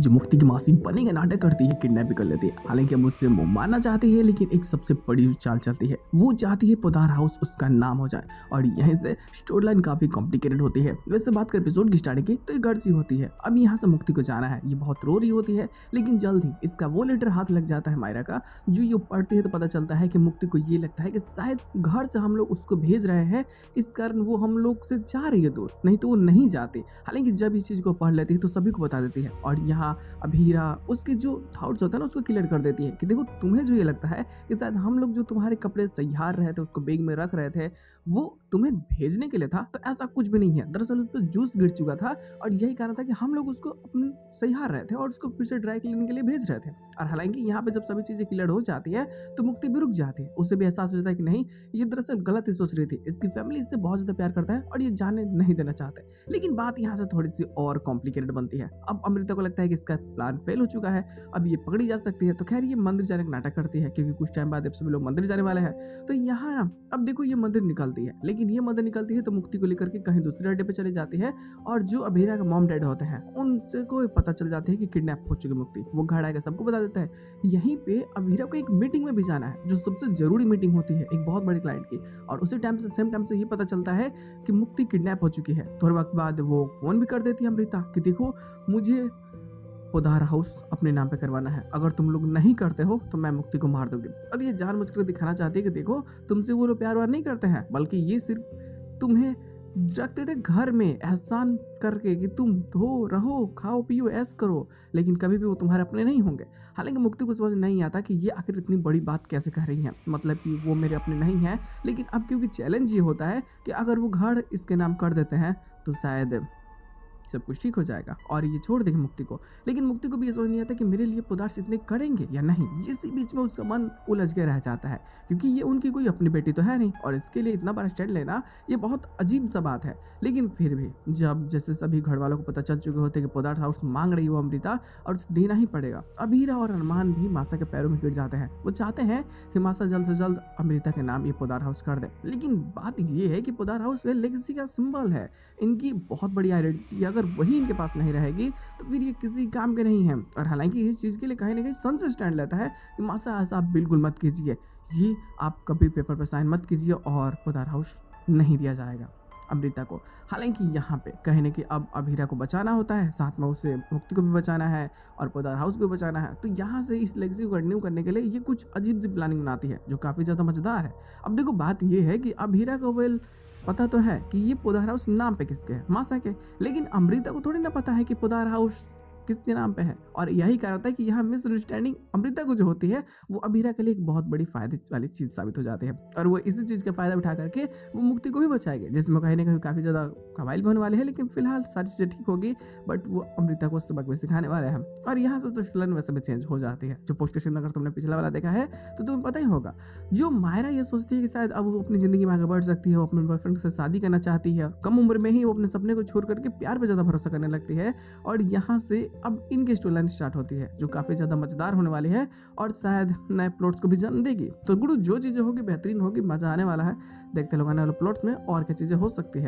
जो मुक्ति की मासी बने का नाटक करती है, किडनैप भी कर लेती है। हालांकि हम उससे मुंह मारना चाहती है, लेकिन एक सबसे बड़ी चाल चलती है। वो चाहती है पोदार हाउस उसका नाम हो जाए और यहीं से स्टोरी लाइन काफी कॉम्प्लिकेटेड होती है। वैसे बात कर एपिसोड की स्टार्टिंग की तो ये घर सी होती है। अब यहाँ से मुक्ति को जाना है, ये बहुत रो रही होती है, लेकिन जल्द ही इसका वो लेटर हाथ लग जाता है मायरा का। जो ये पढ़ती है तो पता चलता है कि मुक्ति को ये लगता है कि शायद घर से हम लोग उसको भेज रहे हैं, इस कारण वो हम लोग से जा रही है दूर, नहीं तो वो नहीं जाती। हालांकि जब इस चीज को पढ़ लेती है तो सभी को बता देती है और यहाँ अब हीरा उसके जो थॉट्स होता है ना उसको क्लियर कर देती है कि देखो तुम्हें जो ये लगता है कि शायद हम लोग जो तुम्हारे कपड़े तैयार रहे थे, उसको बैग में रख रहे थे, वो तुम्हें भेजने के लिए था, तो ऐसा कुछ भी नहीं है। दरअसल उस पर जूस गिर चुका था और यही कारण था कि हम लोग उसको अपने तैयार रहे थे और उसको फिर से ड्राई क्लीनिंग के लिए भेज रहे थे। और हालांकि यहाँ पे जब सभी चीजें क्लियर हो जाती है तो मुक्ति भी रुक जाती है। उसे भी एहसास हो जाता है कि नहीं, ये दरअसल गलत ही सोच रही थी, इसकी फैमिली इससे बहुत ज्यादा प्यार करता है और ये जाने नहीं देना चाहते। लेकिन बात यहाँ से थोड़ी सी और कॉम्प्लिकेटेड बनती है। अब अमृता को लगता है कि इसका प्लान फेल हो चुका है, अब ये पकड़ी जा सकती है। तो खैर ये मंदिर जाने का नाटक करती है, क्योंकि कुछ टाइम बाद अब सभी लोग मंदिर जाने वाले हैं। तो यहाँ ना अब देखो ये मंदिर निकलती है, लेकिन ये मंदिर निकलती है तो मुक्ति को लेकर के कहीं दूसरे अड्डे पे चली जाती है और जो अभीरा का मॉम डैड होते हैं उनसे को पता चल जाती है कि किडनैप हो चुकी मुक्ति। वो घर आकर सबको बता देता है। यहीं पे अभीरा को एक मीटिंग में भी जाना है, जो सबसे जरूरी मीटिंग होती है एक बहुत बड़ी क्लाइंट की, और उसी टाइम से सेम टाइम से ये पता चलता है कि मुक्ति किडनैप हो चुकी है। थोड़े वक्त बाद वो फोन भी कर देती है अमृता कि देखो मुझे पोदार हाउस अपने नाम पे करवाना है, अगर तुम लोग नहीं करते हो तो मैं मुक्ति को मार दूंगी। और ये जानबूझकर दिखाना चाहती है कि देखो तुमसे वो लोग प्यार वार नहीं करते हैं, बल्कि ये सिर्फ तुम्हें रखते थे घर में एहसान करके कि तुम धो रहो खाओ पियो ऐस करो, लेकिन कभी भी वो तुम्हारे अपने नहीं होंगे। हालांकि मुक्ति को समझ नहीं आता कि ये आखिर इतनी बड़ी बात कैसे कह रही है, मतलब कि वो मेरे अपने नहीं है। लेकिन अब क्योंकि चैलेंज ये होता है कि अगर वो घर इसके नाम कर देते हैं तो शायद सब कुछ ठीक हो जाएगा और ये छोड़ देंगे मुक्ति को। लेकिन मुक्ति को भी ये समझ नहीं आता कि मेरे लिए पदार्थ इतने करेंगे या नहीं। इसी बीच में उसका मन उलझ के रह जाता है, क्योंकि ये उनकी कोई अपनी बेटी तो है नहीं और इसके लिए इतना बड़ा स्टैंड लेना ये बहुत अजीब सा बात है। लेकिन फिर भी जब जैसे सभी घर वालों को पता चल चुके होते कि पदार्थ हाउस मांग रही हो अमृता और उसे देना ही पड़ेगा, अभीरा और अरमान भी मासा के पैरों में गिर जाते हैं। वो चाहते हैं कि मासा जल्द से जल्द अमृता के नाम ये पदार्थ हाउस कर दे। लेकिन बात ये है कि पदार्थ हाउस लेगेसी का सिंबल है, इनकी बहुत बड़ी आइडेंटिटी, अगर वही इनके पास नहीं रहेगी तो फिर ये किसी काम के नहीं है। और हालांकि इस चीज के लिए कहीं ना कहीं सन से स्टैंड लेता है कि मासा ऐसा आप बिल्कुल मत कीजिए, ये आप कभी पेपर पर साइन मत कीजिए और पोदार हाउस नहीं दिया जाएगा अमृता को। हालांकि यहाँ पे कहीं ना कहीं अब अभीरा को बचाना होता है, साथ में उसे मुक्ति को भी बचाना है और पोदार हाउस को भी बचाना है। तो यहाँ से इस लेगेसी को कंटिन्यू करने के लिए ये कुछ अजीब सी प्लानिंग बनाती है जो काफी ज्यादा मजेदार है। अब देखो बात ये है कि अभीरा को पता तो है कि ये पोदार हाउस नाम पे किसके है, मासा के, लेकिन अमृता को थोड़ी ना पता है कि पोदार हाउस किसके नाम पे है। और यही कारण होता है कि यहाँ मिसअंडरस्टैंडिंग अमृता को जो होती है वो अभीरा के लिए एक बहुत बड़ी फायदे वाली चीज साबित हो जाती है और वो इसी चीज का फायदा उठा करके वो मुक्ति को भी बचाएगी, जिसमें कहीं ना कहीं काफी ज्यादा कमाल भी होने वाले हैं। लेकिन फिलहाल सारी चीजें ठीक होगी, बट वो अमृता को सबक भी सिखाने वाले हैं। और यहाँ से तो स्टोरी वैसे भी चेंज हो जाती है। जो पोस्ट स्टेशन अगर तुमने पिछला वाला देखा है तो तुम्हें पता ही होगा, जो मायरा ये सोचती है कि शायद अब वो अपनी जिंदगी में आगे बढ़ सकती है, वो अपने बॉयफ्रेंड से शादी करना चाहती है, कम उम्र में ही वो अपने सपने को छोड़ करके प्यार पे ज्यादा भरोसा करने लगती है। और यहाँ से अब इनकी स्टोरी लाइन स्टार्ट होती है जो काफी ज्यादा मजेदार होने वाली है और शायद नए प्लॉट्स को भी जन्म देगी। तो गुरु जो चीजें होगी बेहतरीन होगी, मजा आने वाला है। देखते लोग आने वाले प्लॉट्स में और क्या चीजें हो सकती है।